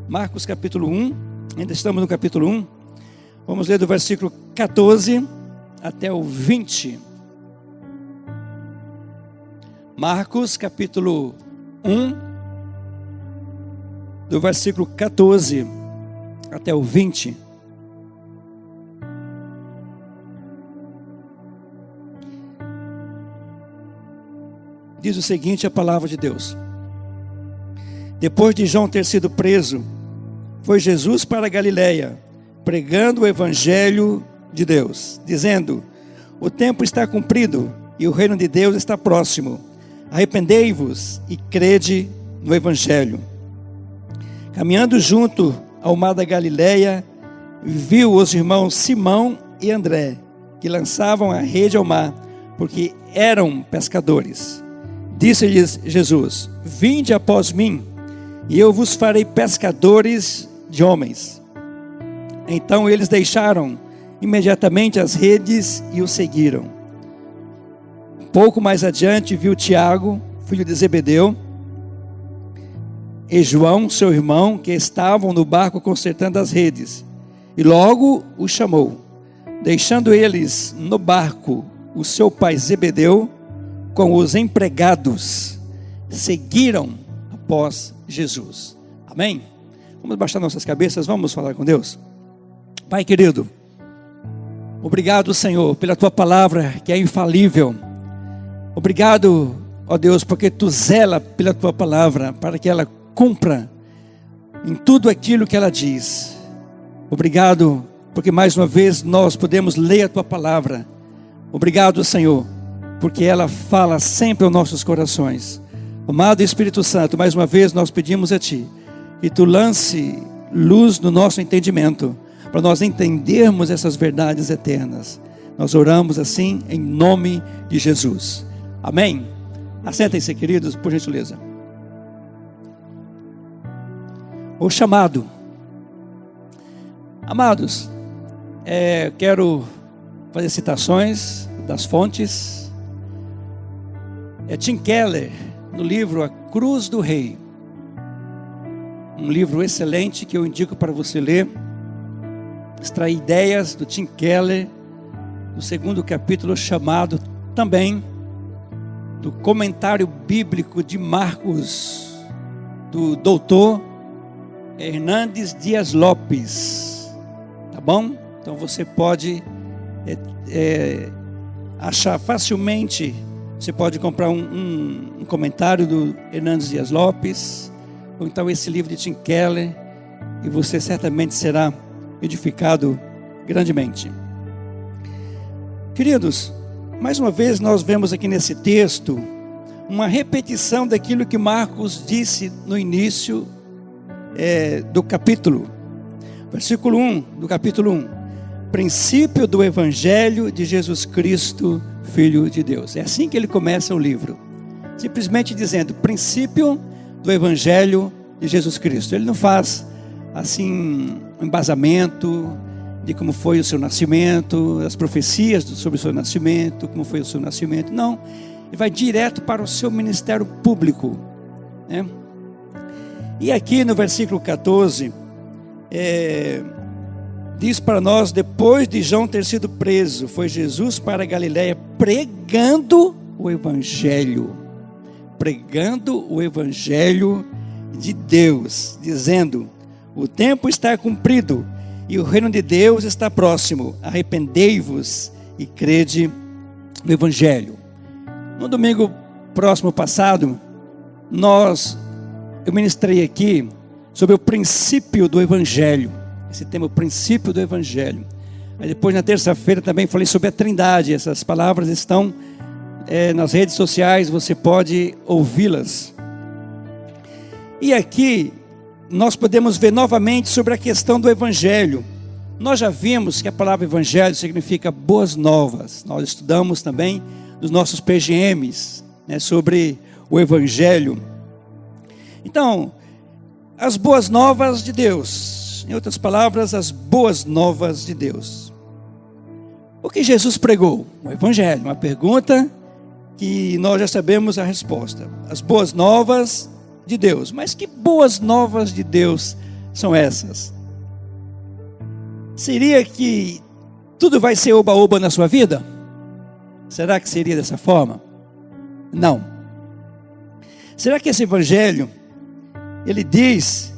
Marcos capítulo 1, ainda estamos no capítulo 1. Vamos ler do versículo 14 até o 20. Marcos capítulo 1, do versículo 14 até o 20. Diz o seguinte a palavra de Deus: Depois de João ter sido preso, foi Jesus para a Galileia, pregando o evangelho de Deus, dizendo: O tempo está cumprido e o reino de Deus está próximo. Arrependei-vos e crede no evangelho. Caminhando junto ao mar da Galileia, viu os irmãos Simão e André, que lançavam a rede ao mar, porque eram pescadores. Disse-lhes Jesus: Vinde após mim, e eu vos farei pescadores de homens. Então eles deixaram imediatamente as redes e o seguiram. Pouco mais adiante viu Tiago, filho de Zebedeu, e João, seu irmão, que estavam no barco consertando as redes, e logo o chamou. Deixando eles no barco o seu pai Zebedeu com os empregados, seguiram após Jesus. Amém? Vamos baixar nossas cabeças, vamos falar com Deus. Pai querido, obrigado, Senhor, pela tua palavra que é infalível. Obrigado, ó Deus, porque tu zela pela tua palavra, para que ela cumpra em tudo aquilo que ela diz. Obrigado, porque mais uma vez nós podemos ler a tua palavra. Obrigado, Senhor, porque ela fala sempre aos nossos corações. Amado Espírito Santo, mais uma vez nós pedimos a Ti, que Tu lance luz no nosso entendimento, para nós entendermos essas verdades eternas. Nós oramos assim em nome de Jesus. Amém? Assentem-se, queridos, por gentileza. O chamado. Amados, quero fazer citações das fontes. Tim Keller, no livro A Cruz do Rei, um livro excelente que eu indico para você ler. Extrair ideias do Tim Keller, do 2º capítulo, chamado também do comentário bíblico de Marcos, do doutor Hernandes Dias Lopes, tá bom? Então você pode achar facilmente. Você pode comprar um comentário do Hernandes Dias Lopes, ou então esse livro de Tim Keller, e você certamente será edificado grandemente. Queridos, mais uma vez nós vemos aqui nesse texto uma repetição daquilo que Marcos disse no início do capítulo. Versículo 1 do capítulo 1. Princípio do Evangelho de Jesus Cristo, Filho de Deus. É assim que ele começa o livro. Simplesmente dizendo, princípio do Evangelho de Jesus Cristo. Ele não faz assim um embasamento de como foi o seu nascimento, as profecias sobre o seu nascimento, como foi o seu nascimento. Não, ele vai direto para o seu ministério público, né? E aqui no versículo 14, diz para nós: depois de João ter sido preso, foi Jesus para a Galileia pregando o Evangelho. Pregando o Evangelho de Deus, dizendo: o tempo está cumprido e o reino de Deus está próximo. Arrependei-vos e crede no Evangelho. No domingo próximo passado, eu ministrei aqui sobre o princípio do Evangelho. Esse tema, o princípio do Evangelho. Aí depois, na terça-feira, também falei sobre a Trindade. Essas palavras estão nas redes sociais, você pode ouvi-las. E aqui nós podemos ver novamente sobre a questão do Evangelho. Nós já vimos que a palavra Evangelho significa boas novas. Nós estudamos também nos nossos PGMs, né, sobre o Evangelho. Então, as boas novas de Deus. Em outras palavras, as boas novas de Deus. O que Jesus pregou? O Evangelho. Uma pergunta que nós já sabemos a resposta. As boas novas de Deus. Mas que boas novas de Deus são essas. Seria que tudo vai ser oba-oba na sua vida? Será que seria dessa forma? Não. Será que esse evangelho, ele diz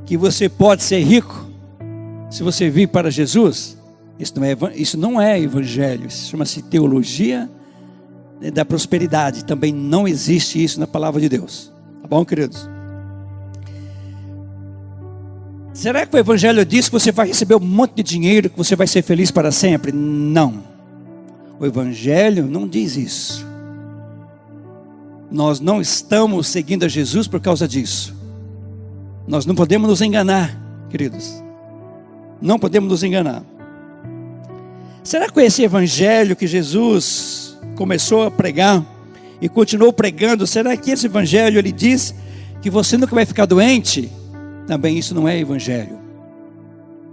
que você pode ser rico se você vir para Jesus? Isso não é evangelho, isso chama-se teologia da prosperidade. Também não existe isso na palavra de Deus. Tá bom, queridos? Será que o evangelho diz que você vai receber um monte de dinheiro, que você vai ser feliz para sempre? Não. O evangelho não diz isso. Nós não estamos seguindo a Jesus por causa disso. Nós não podemos nos enganar, queridos. Não podemos nos enganar. Será que esse evangelho que Jesus começou a pregar e continuou pregando, será que esse evangelho ele diz que você nunca vai ficar doente? Também isso não é evangelho.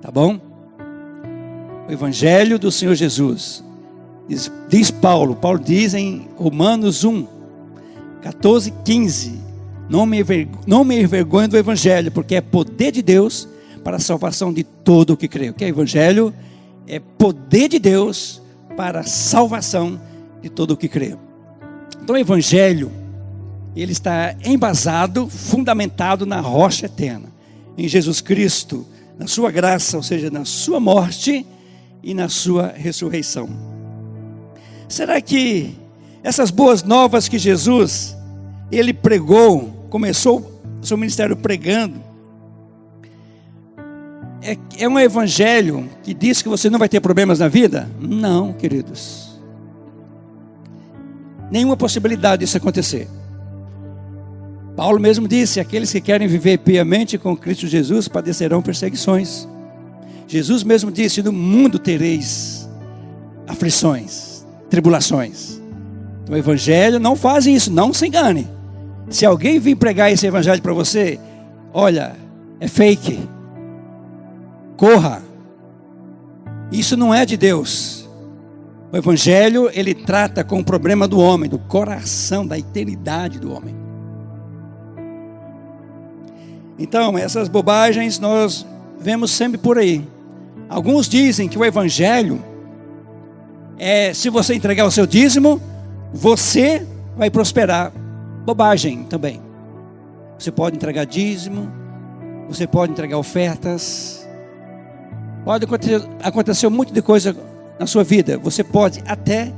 Tá bom? O evangelho do Senhor Jesus. Diz Paulo diz em Romanos 1, 14, 15. Não me envergonho do evangelho, porque é poder de Deus para a salvação de todo o que crê. O que é evangelho? É poder de Deus para a salvação de todo o que crê. Então o evangelho, ele está embasado, fundamentado na rocha eterna, em Jesus Cristo, na sua graça, ou seja, na sua morte e na sua ressurreição. Será que essas boas novas que Jesus, ele pregou, começou o seu ministério pregando, é um evangelho que diz que você não vai ter problemas na vida? Não, queridos. Nenhuma possibilidade disso acontecer. Paulo mesmo disse: aqueles que querem viver piamente com Cristo Jesus padecerão perseguições. Jesus mesmo disse: no mundo tereis aflições, tribulações. Então o evangelho não faz isso, não se engane. Se alguém vir pregar esse evangelho para você, olha, é fake. Corra. Isso não é de Deus. O evangelho, ele trata com o problema do homem, do coração, da eternidade do homem. Então, essas bobagens nós vemos sempre por aí. Alguns dizem que o evangelho é, se você entregar o seu dízimo, você vai prosperar. Bobagem também. Você pode entregar dízimo, você pode entregar ofertas, pode acontecer um monte de coisa na sua vida. Você pode até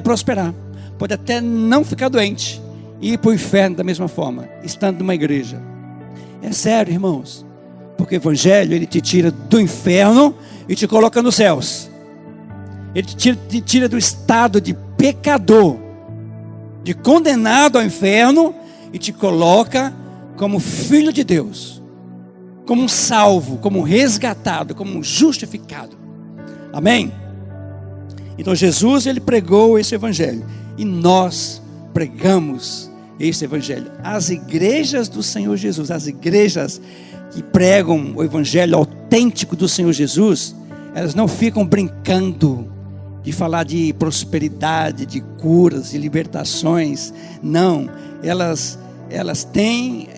prosperar, pode até não ficar doente e ir para o inferno da mesma forma, estando numa igreja. É sério, irmãos, porque o evangelho, ele te tira do inferno e te coloca nos céus. Ele te tira do estado de pecador, de condenado ao inferno, e te coloca como filho de Deus, como um salvo, como um resgatado, como um justificado. Amém? Então Jesus, ele pregou esse evangelho, e nós pregamos esse evangelho. As igrejas do Senhor Jesus, as igrejas que pregam o evangelho autêntico do Senhor Jesus, elas não ficam brincando de falar de prosperidade, de curas, de libertações. Não, elas têm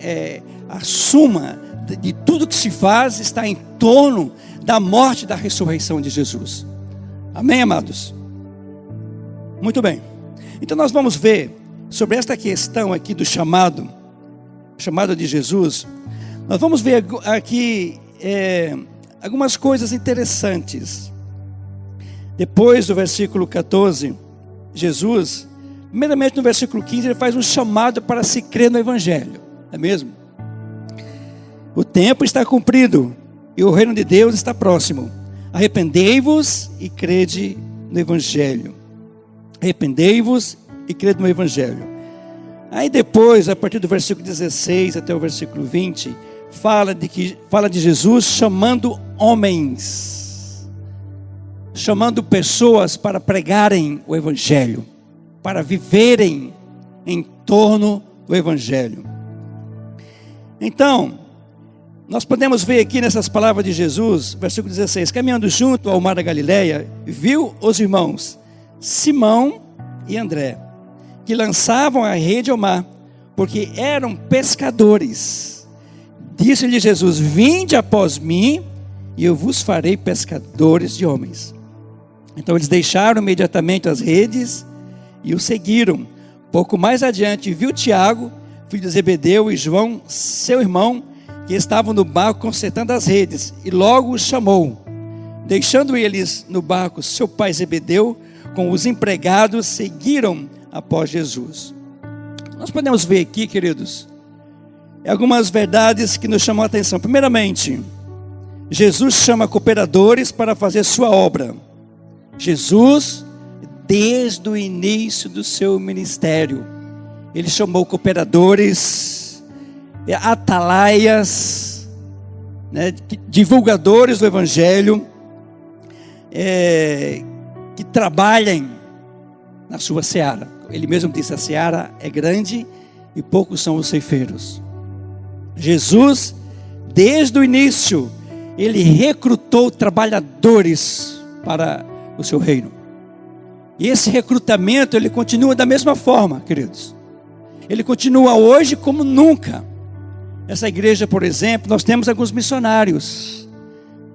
a suma de tudo que se faz está em torno da morte e da ressurreição de Jesus. Amém, amados? Muito bem. Então nós vamos ver sobre esta questão aqui do chamado de Jesus. Nós vamos ver aqui algumas coisas interessantes. Depois do versículo 14, Jesus, primeiramente no versículo 15, ele faz um chamado para se crer no evangelho. Não é mesmo? O tempo está cumprido e o reino de Deus está próximo. Arrependei-vos e crede no evangelho. Arrependei-vos e crede no evangelho. Aí depois, a partir do versículo 16 até o versículo 20, fala de Jesus chamando homens, chamando pessoas para pregarem o evangelho, para viverem em torno do evangelho. Então, nós podemos ver aqui nessas palavras de Jesus, versículo 16: caminhando junto ao mar da Galileia, viu os irmãos Simão e André, que lançavam a rede ao mar, porque eram pescadores. Disse-lhe Jesus: vinde após mim, e eu vos farei pescadores de homens. Então eles deixaram imediatamente as redes e o seguiram. Pouco mais adiante viu Tiago, filho de Zebedeu, e João, seu irmão, que estavam no barco consertando as redes, e logo os chamou. Deixando eles no barco seu pai Zebedeu, com os empregados, seguiram após Jesus. Nós podemos ver aqui, queridos, algumas verdades que nos chamam a atenção. Primeiramente, Jesus chama cooperadores para fazer sua obra. Jesus, desde o início do seu ministério, ele chamou cooperadores, atalaias, né, divulgadores do Evangelho, que trabalhem na sua seara. Ele mesmo disse: a seara é grande e poucos são os ceifeiros. Jesus, desde o início, ele recrutou trabalhadores para o seu reino. E esse recrutamento, ele continua da mesma forma, queridos. Ele continua hoje como nunca. Essa igreja, por exemplo, nós temos alguns missionários.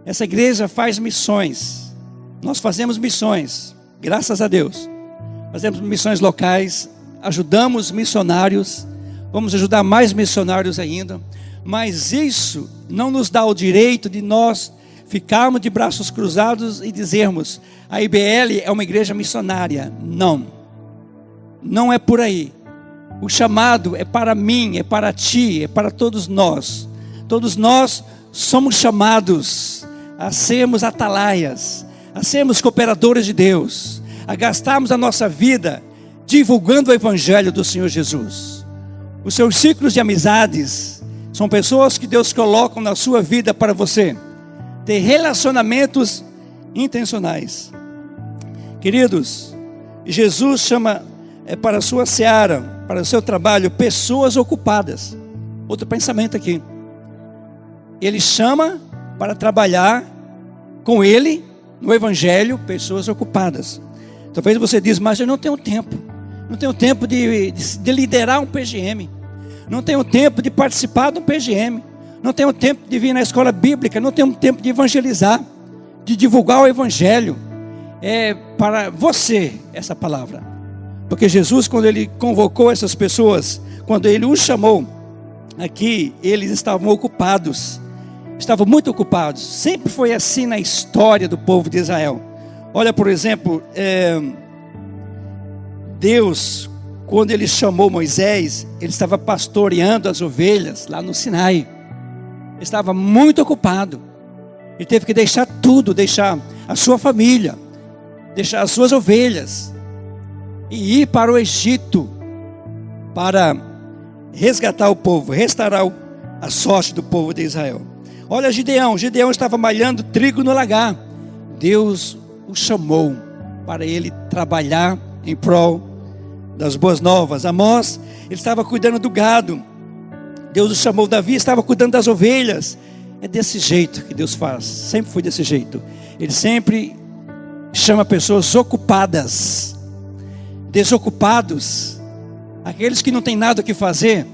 Essa igreja faz missões. Nós fazemos missões, graças a Deus. Fazemos missões locais, ajudamos missionários, vamos ajudar mais missionários ainda. Mas isso não nos dá o direito de nós ficarmos de braços cruzados e dizermos: a IBL é uma igreja missionária. Não, não é por aí. O chamado é para mim, é para ti, é para todos nós. Todos nós somos chamados a sermos atalaias, a sermos cooperadores de Deus, a gastarmos a nossa vida divulgando o Evangelho do Senhor Jesus. Os seus ciclos de amizades são pessoas que Deus coloca na sua vida para você ter relacionamentos intencionais. Queridos, Jesus chama para a sua seara, para o seu trabalho, pessoas ocupadas. Outro pensamento aqui. Ele chama para trabalhar com Ele, no Evangelho, pessoas ocupadas. Talvez você diz: mas eu não tenho tempo. Não tenho tempo de liderar um PGM. Não tenho tempo de participar de um PGM. Não tenho tempo de vir na escola bíblica. Não tenho tempo de evangelizar, de divulgar o Evangelho. É para você essa palavra. Porque Jesus, quando Ele convocou essas pessoas, quando Ele os chamou aqui, eles estavam ocupados. Estavam muito ocupados. Sempre foi assim na história do povo de Israel. Olha, por exemplo, Deus, quando Ele chamou Moisés, Ele estava pastoreando as ovelhas lá no Sinai. Ele estava muito ocupado. Ele teve que deixar tudo, deixar a sua família, deixar as suas ovelhas e ir para o Egito para resgatar o povo, restaurar a sorte do povo de Israel. Olha Gideão estava malhando trigo no lagar. Deus o chamou para ele trabalhar em prol das boas novas. Amós, ele estava cuidando do gado. Deus o chamou. Davi estava cuidando das ovelhas. É desse jeito que Deus faz. Sempre foi desse jeito. Ele sempre chama pessoas ocupadas, desocupados, aqueles que não têm nada o que fazer.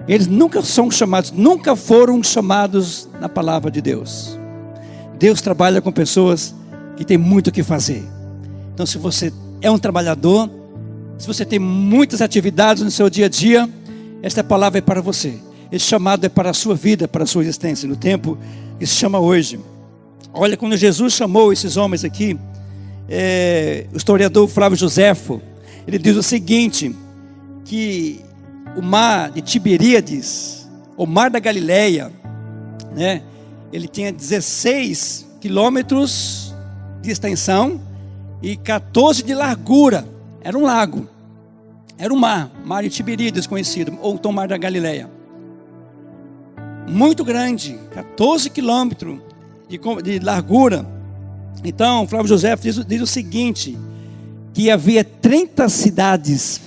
Eles nunca são chamados, nunca foram chamados na palavra de Deus. Deus trabalha com pessoas que têm muito o que fazer. Então, se você é um trabalhador, se você tem muitas atividades no seu dia a dia, esta palavra é para você. Esse chamado é para a sua vida, para a sua existência, no tempo que se chama hoje. Olha, quando Jesus chamou esses homens aqui, o historiador Flávio Joséfo, ele diz o seguinte, que o mar de Tiberíades, o mar da Galileia, né, ele tinha 16 quilômetros de extensão e 14 de largura. Era um lago, era um mar de Tiberíades conhecido, ou então mar da Galileia. Muito grande, 14 quilômetros de largura. Então, Flávio Joséfo diz o seguinte, que havia 30 cidades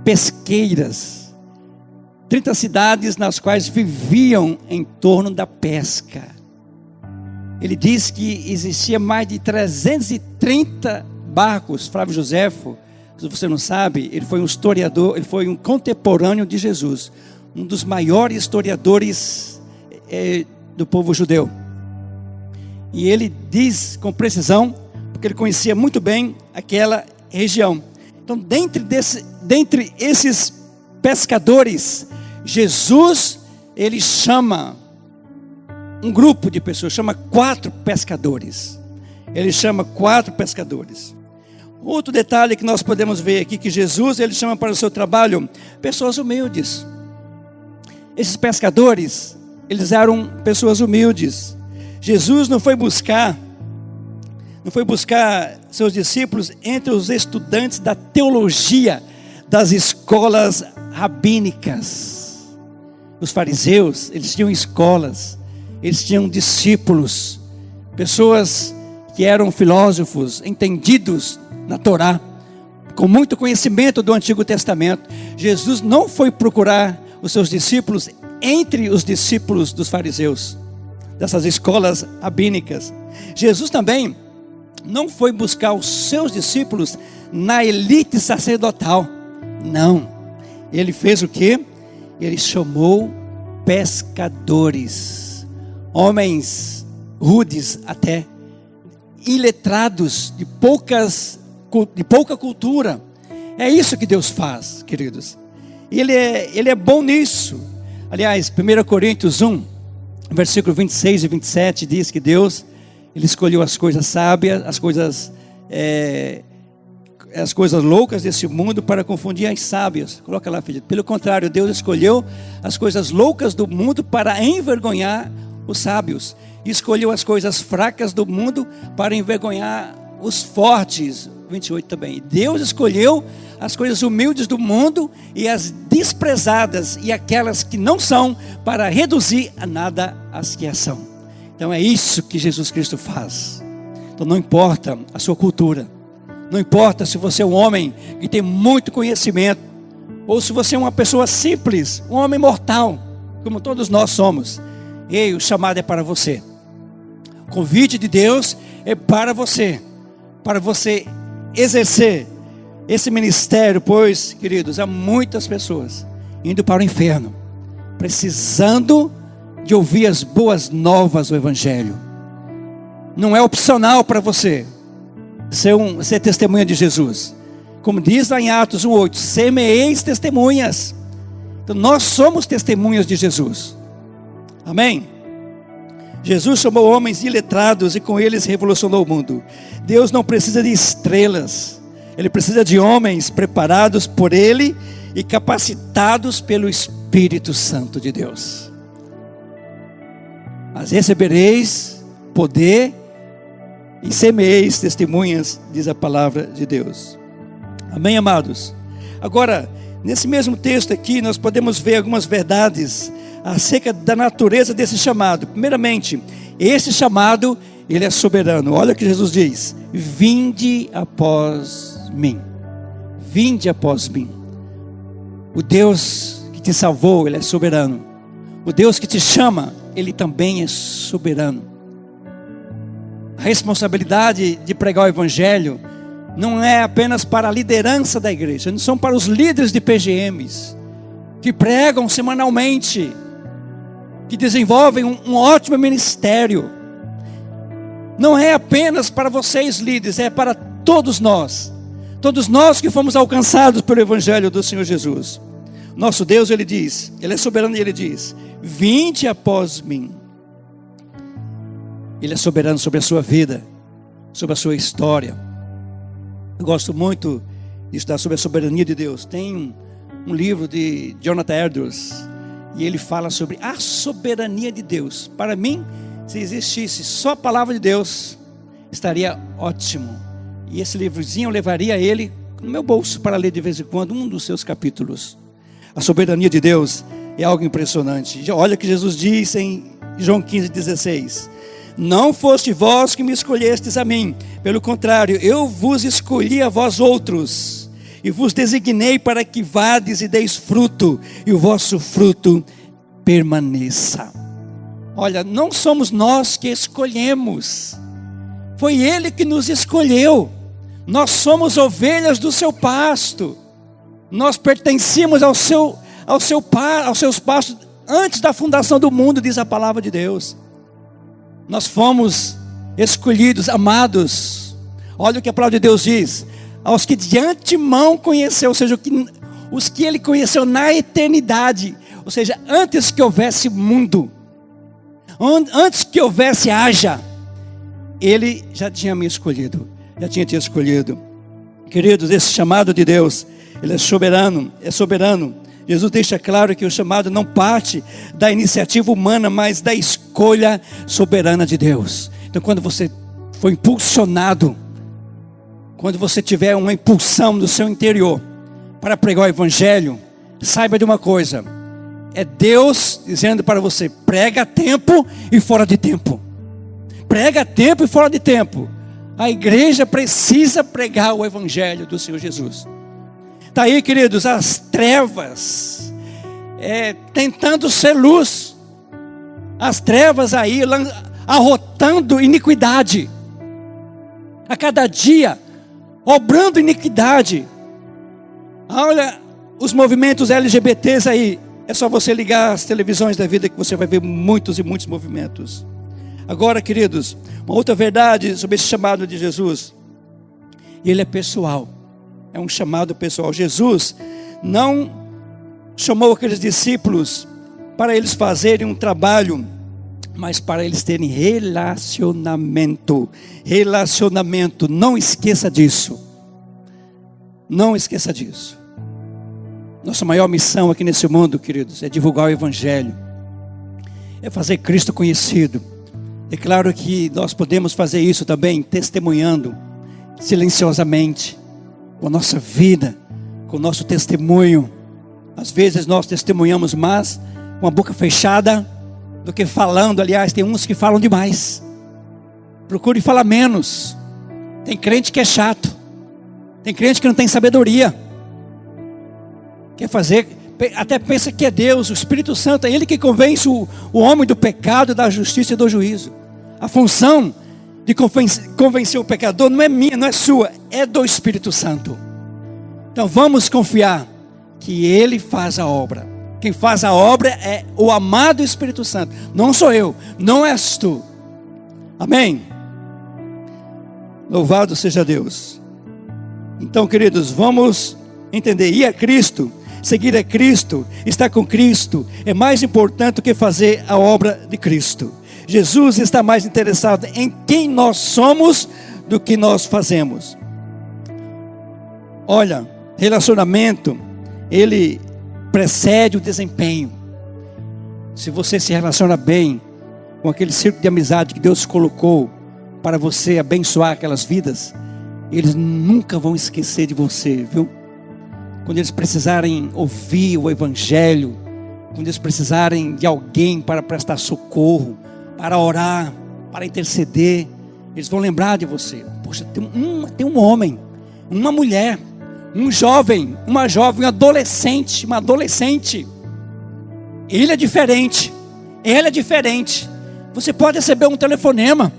pesqueiras, 30 cidades nas quais viviam em torno da pesca. Ele diz que existia mais de 330 barcos. Flávio Joséfo, se você não sabe, ele foi um historiador, ele foi um contemporâneo de Jesus, um dos maiores historiadores do povo judeu. E ele diz com precisão, porque ele conhecia muito bem aquela região. Então, dentre esses pescadores, Jesus, ele chama um grupo de pessoas, chama 4 pescadores. Ele chama 4 pescadores. Outro detalhe que nós podemos ver aqui, que Jesus, ele chama para o seu trabalho pessoas humildes. Esses pescadores, eles eram pessoas humildes. Jesus não foi buscar seus discípulos entre os estudantes da teologia das escolas rabínicas. Os fariseus, eles tinham escolas, eles tinham discípulos, pessoas que eram filósofos, entendidos na Torá, com muito conhecimento do Antigo Testamento. Jesus não foi procurar os seus discípulos entre os discípulos dos fariseus, dessas escolas rabínicas. Jesus também não foi buscar os seus discípulos na elite sacerdotal. Não. Ele fez o quê? Ele chamou pescadores, homens rudes até, iletrados, de pouca cultura. É isso que Deus faz, queridos. Ele é bom nisso. Aliás, 1 Coríntios 1, versículo 26 e 27, diz que Deus, ele escolheu as coisas sábias, as coisas loucas desse mundo para confundir as sábias. Coloca lá, filho. Pelo contrário, Deus escolheu as coisas loucas do mundo para envergonhar os sábios. E escolheu as coisas fracas do mundo para envergonhar os fortes. 28 também. Deus escolheu as coisas humildes do mundo e as desprezadas e aquelas que não são, para reduzir a nada as que são. Então é isso que Jesus Cristo faz. Então não importa a sua cultura, não importa se você é um homem que tem muito conhecimento, ou se você é uma pessoa simples, um homem mortal, como todos nós somos. Ei, o chamado é para você. O convite de Deus é para você exercer esse ministério, pois, queridos, há muitas pessoas indo para o inferno, precisando de ouvir as boas novas do Evangelho. Não é opcional para você ser testemunha de Jesus. Como diz lá em Atos 1:8, semeeis testemunhas. Então nós somos testemunhas de Jesus. Amém? Jesus chamou homens iletrados e com eles revolucionou o mundo. Deus não precisa de estrelas, Ele precisa de homens preparados por Ele e capacitados pelo Espírito Santo de Deus. Mas recebereis poder e semeeis testemunhas, diz a palavra de Deus. Amém, amados? Agora, nesse mesmo texto aqui, nós podemos ver algumas verdades acerca da natureza desse chamado. Primeiramente, esse chamado, ele é soberano. Olha o que Jesus diz: vinde após mim. Vinde após mim. O Deus que te salvou, ele é soberano. O Deus que te chama, ele também é soberano. A responsabilidade de pregar o Evangelho não é apenas para a liderança da igreja, não são para os líderes de PGMs, que pregam semanalmente, que desenvolvem um ótimo ministério. Não é apenas para vocês líderes, é para todos nós que fomos alcançados pelo Evangelho do Senhor Jesus. Nosso Deus, ele diz, ele é soberano e ele diz: vinde após mim. Ele é soberano sobre a sua vida, sobre a sua história. Eu gosto muito de estudar sobre a soberania de Deus. Tem um livro de Jonathan Edwards, e ele fala sobre a soberania de Deus. Para mim, se existisse só a palavra de Deus, estaria ótimo. E esse livrozinho eu levaria ele no meu bolso para ler de vez em quando um dos seus capítulos. A soberania de Deus é algo impressionante. Olha o que Jesus diz em João 15:16. Não foste vós que me escolhestes a mim, pelo contrário, eu vos escolhi a vós outros, e vos designei para que vades e deis fruto, e o vosso fruto permaneça. Olha, não somos nós que escolhemos, foi Ele que nos escolheu. Nós somos ovelhas do seu pasto, nós pertencemos aos seus pastos antes da fundação do mundo, diz a palavra de Deus. Nós fomos escolhidos, amados. Olha o que a palavra de Deus diz: aos que de antemão conheceu, ou seja, os que ele conheceu na eternidade, ou seja, antes que houvesse mundo, antes que houvesse haja, ele já tinha me escolhido, já tinha te escolhido. Queridos, esse chamado de Deus, ele é soberano, é soberano. Jesus deixa claro que o chamado não parte da iniciativa humana, mas da escolha soberana de Deus. Então, quando você for impulsionado, quando você tiver uma impulsão no seu interior para pregar o evangelho, saiba de uma coisa: é Deus dizendo para você: prega a tempo e fora de tempo. Prega a tempo e fora de tempo. A igreja precisa pregar o evangelho do Senhor Jesus. Está aí, queridos, as trevas tentando ser luz. As trevas aí arrotando iniquidade. A cada dia obrando iniquidade. Olha os movimentos LGBTs aí. É só você ligar as televisões da vida que você vai ver muitos e muitos movimentos. Agora, queridos, uma outra verdade sobre esse chamado de Jesus. Ele é pessoal. É um chamado pessoal. Jesus não chamou aqueles discípulos para eles fazerem um trabalho, mas para eles terem relacionamento. Relacionamento. Não esqueça disso. Não esqueça disso. Nossa maior missão aqui nesse mundo, queridos, é divulgar o evangelho. É fazer Cristo conhecido. É claro que nós podemos fazer isso também testemunhando silenciosamente, com a nossa vida, com o nosso testemunho. Às vezes nós testemunhamos mais com a boca fechada do que falando. Aliás, tem uns que falam demais. Procure falar menos. Tem crente que é chato. Tem crente que não tem sabedoria. Quer fazer, até pensa que é Deus, o Espírito Santo, é Ele que convence o homem do pecado, da justiça e do juízo. A função de convencer o pecador não é minha, não é sua, é do Espírito Santo. Então vamos confiar que Ele faz a obra. Quem faz a obra é o amado Espírito Santo. Não sou eu, não és tu. Amém? Louvado seja Deus. Então, queridos, vamos entender. Ir a Cristo, seguir a Cristo, estar com Cristo, é mais importante do que fazer a obra de Cristo. Jesus está mais interessado em quem nós somos do que nós fazemos. Olha, relacionamento, ele precede o desempenho. Se você se relaciona bem com aquele círculo de amizade que Deus colocou para você abençoar aquelas vidas, eles nunca vão esquecer de você, viu? Quando eles precisarem ouvir o evangelho, quando eles precisarem de alguém para prestar socorro, para orar, para interceder, eles vão lembrar de você. Poxa, tem um homem, uma mulher, um jovem, uma jovem, um adolescente, uma adolescente. Ele é diferente, ela é diferente. Você pode receber um telefonema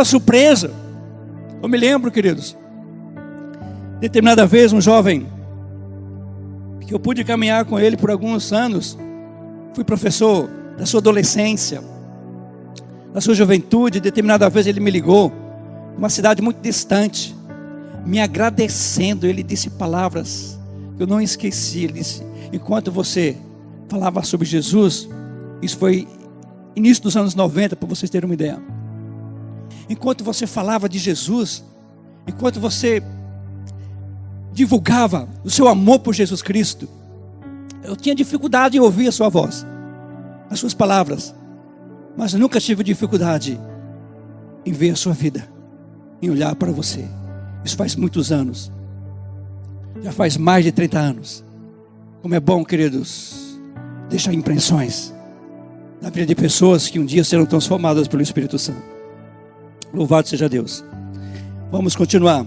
surpresa. Eu me lembro, queridos, determinada vez um jovem, que eu pude caminhar com ele por alguns anos, fui professor da sua adolescência, da sua juventude. Determinada vez ele me ligou, uma cidade muito distante, me agradecendo. Ele disse palavras que eu não esqueci. Ele disse: enquanto você falava sobre Jesus, isso foi início dos anos 90, para vocês terem uma ideia. Enquanto você falava de Jesus, enquanto você divulgava o seu amor por Jesus Cristo, eu tinha dificuldade em ouvir a sua voz, as suas palavras, mas eu nunca tive dificuldade em ver a sua vida, em olhar para você. Isso faz muitos anos, já faz mais de 30 anos. Como é bom, queridos, deixar impressões na vida de pessoas que um dia serão transformadas pelo Espírito Santo. Louvado seja Deus. Vamos continuar.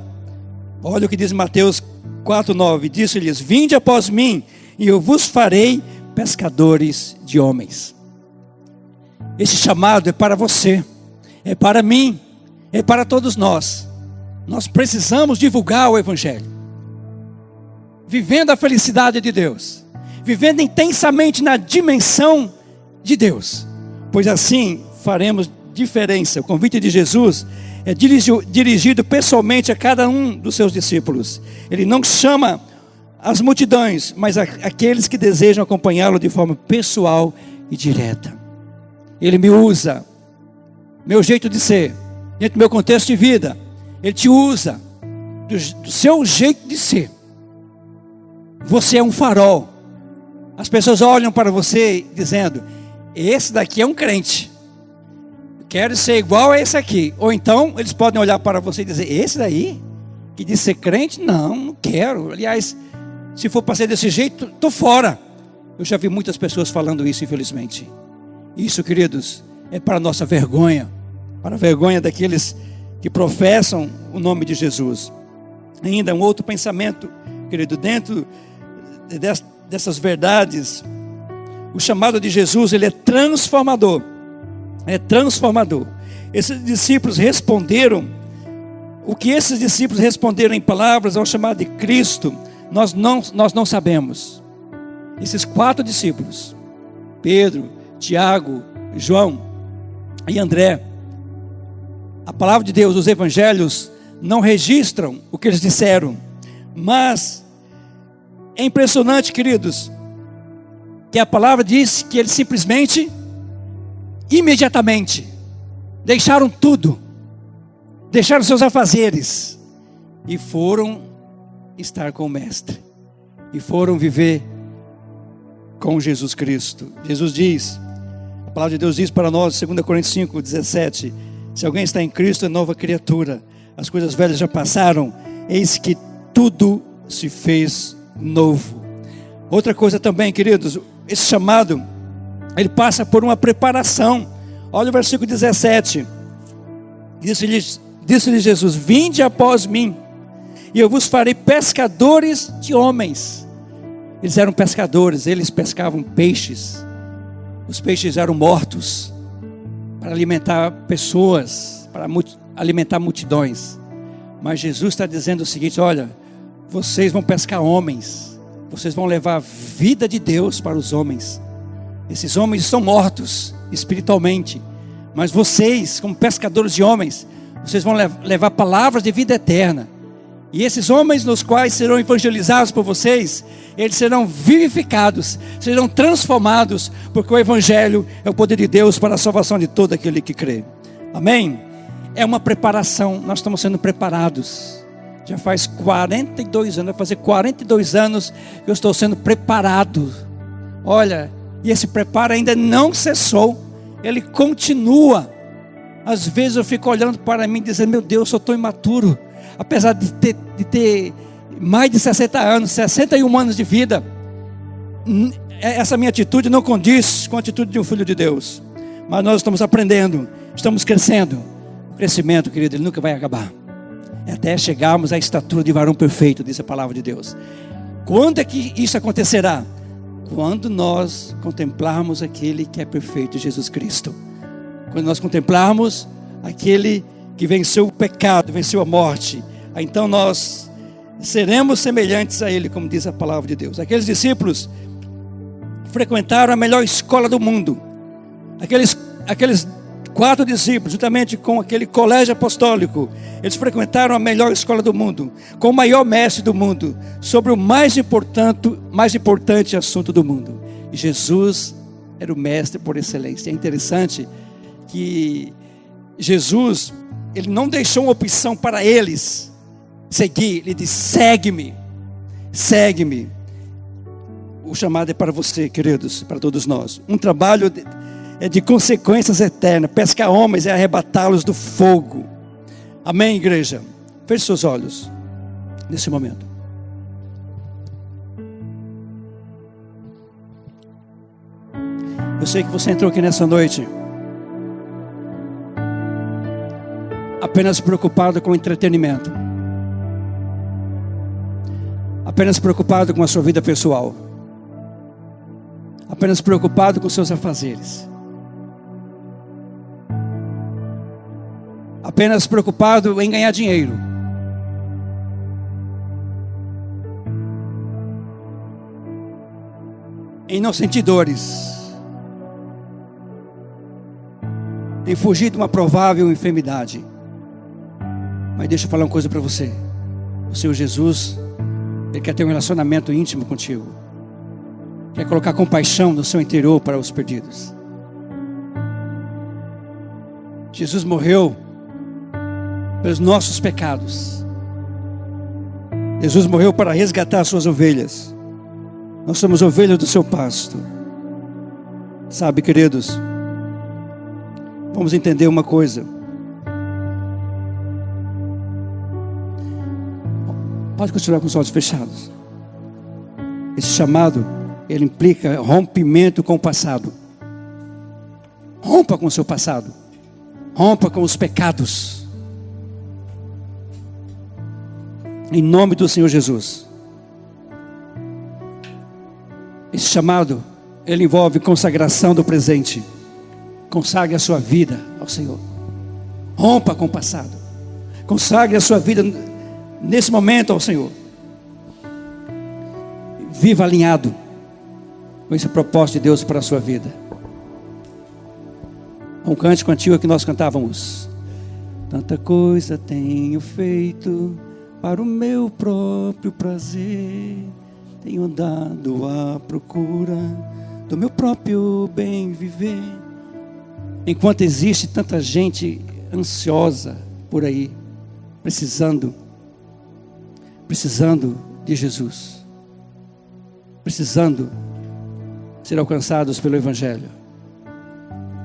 Olha o que diz Mateus 4:9. Disse-lhes: vinde após mim, e eu vos farei pescadores de homens. Esse chamado é para você, é para mim, é para todos nós. Nós precisamos divulgar o evangelho, vivendo a felicidade de Deus, vivendo intensamente na dimensão de Deus, pois assim faremos diferença. O convite de Jesus é dirigido pessoalmente a cada um dos seus discípulos. Ele não chama as multidões, mas aqueles que desejam acompanhá-lo de forma pessoal e direta. Ele me usa, meu jeito de ser, dentro do meu contexto de vida. Ele te usa do seu jeito de ser. Você é um farol. As pessoas olham para você dizendo: esse daqui é um crente, quero ser igual a esse aqui. Ou então eles podem olhar para você e dizer: esse daí que diz ser crente, não quero. Aliás, se for para ser desse jeito, estou fora. Eu já vi muitas pessoas falando isso, infelizmente. Isso, queridos, é para a nossa vergonha, para a vergonha daqueles que professam o nome de Jesus. Ainda um outro pensamento, querido, dentro dessas verdades, o chamado de Jesus, ele é transformador. É transformador. Esses discípulos responderam, o que esses discípulos responderam em palavras ao chamado de Cristo, nós não sabemos. Esses 4 discípulos, Pedro, Tiago, João e André, a palavra de Deus, os evangelhos não registram o que eles disseram, mas é impressionante, queridos, que a palavra diz que eles simplesmente, imediatamente, deixaram tudo, deixaram seus afazeres e foram estar com o Mestre, e foram viver com Jesus Cristo. Jesus diz, a palavra de Deus diz para nós, 2 Coríntios 5:17, se alguém está em Cristo, é nova criatura, as coisas velhas já passaram, eis que tudo se fez novo. Outra coisa também, queridos, esse chamado, ele passa por uma preparação. Olha o versículo 17, disse-lhe Jesus: vinde após mim, e eu vos farei pescadores de homens. Eles eram pescadores, eles pescavam peixes. Os peixes eram mortos para alimentar pessoas, para alimentar multidões. Mas Jesus está dizendo o seguinte: olha, vocês vão pescar homens, vocês vão levar a vida de Deus para os homens. Esses homens estão mortos espiritualmente, mas vocês, como pescadores de homens, vocês vão levar palavras de vida eterna. E esses homens nos quais serão evangelizados por vocês, eles serão vivificados, serão transformados, porque o Evangelho é o poder de Deus para a salvação de todo aquele que crê. Amém? É uma preparação, nós estamos sendo preparados. Já faz 42 anos, vai fazer 42 anos que eu estou sendo preparado. Olha, e esse preparo ainda não cessou, ele continua. Às vezes eu fico olhando para mim e dizendo: meu Deus, eu estou imaturo. Apesar de ter mais de 60 anos, 61 anos de vida, essa minha atitude não condiz com a atitude de um filho de Deus. Mas nós estamos aprendendo, estamos crescendo. O crescimento, querido, ele nunca vai acabar, até chegarmos à estatura de varão perfeito, diz a palavra de Deus. Quando é que isso acontecerá? Quando nós contemplarmos aquele que é perfeito, Jesus Cristo. Quando nós contemplarmos aquele que venceu o pecado, venceu a morte, então nós seremos semelhantes a ele, como diz a palavra de Deus. Aqueles discípulos frequentaram a melhor escola do mundo. Aqueles 4 discípulos, juntamente com aquele colégio apostólico, eles frequentaram a melhor escola do mundo, com o maior mestre do mundo, sobre o mais importante assunto do mundo. E Jesus era o mestre por excelência. É interessante que Jesus, ele não deixou uma opção para eles seguir. Ele disse: segue-me, segue-me. O chamado é para você, queridos, para todos nós. Um trabalho é de consequências eternas. Pescar homens é arrebatá-los do fogo. Amém, igreja? Feche seus olhos nesse momento. Eu sei que você entrou aqui nessa noite apenas preocupado com o entretenimento, apenas preocupado com a sua vida pessoal, apenas preocupado com seus afazeres, apenas preocupado em ganhar dinheiro. em não sentir dores, em fugir de uma provável enfermidade. Mas deixa eu falar uma coisa para você. O Senhor Jesus, Ele quer ter um relacionamento íntimo contigo. Quer colocar compaixão no seu interior para os perdidos. Jesus morreu pelos nossos pecados. Jesus morreu para resgatar as suas ovelhas. Nós somos ovelhas do seu pasto. Sabe, queridos, vamos entender uma coisa. Pode continuar com os olhos fechados. Esse chamado, ele implica rompimento com o passado. Rompa com o seu passado. Rompa com os pecados. Em nome do Senhor Jesus. Esse chamado, ele envolve consagração do presente. Consagre a sua vida ao Senhor. Rompa com o passado. Consagre a sua vida nesse momento ao Senhor. Viva alinhado com esse propósito de Deus para a sua vida. Um cântico antigo que nós cantávamos. Tanta coisa tenho feito para o meu próprio prazer. Tenho andado à procura do meu próprio bem viver. Enquanto existe tanta gente ansiosa por aí, precisando de Jesus, precisando ser alcançados pelo Evangelho.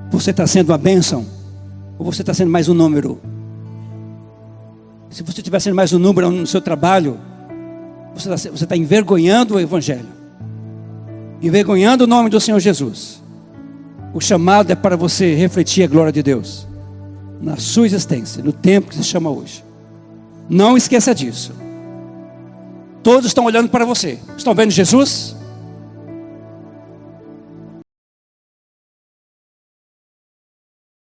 Você está sendo uma bênção, ou você está sendo mais um número? Se você estiver sendo mais um número no seu trabalho, você está envergonhando o Evangelho, envergonhando o nome do Senhor Jesus. O chamado é para você refletir a glória de Deus na sua existência, no tempo que se chama hoje. Não esqueça disso. Todos estão olhando para você. Estão vendo Jesus?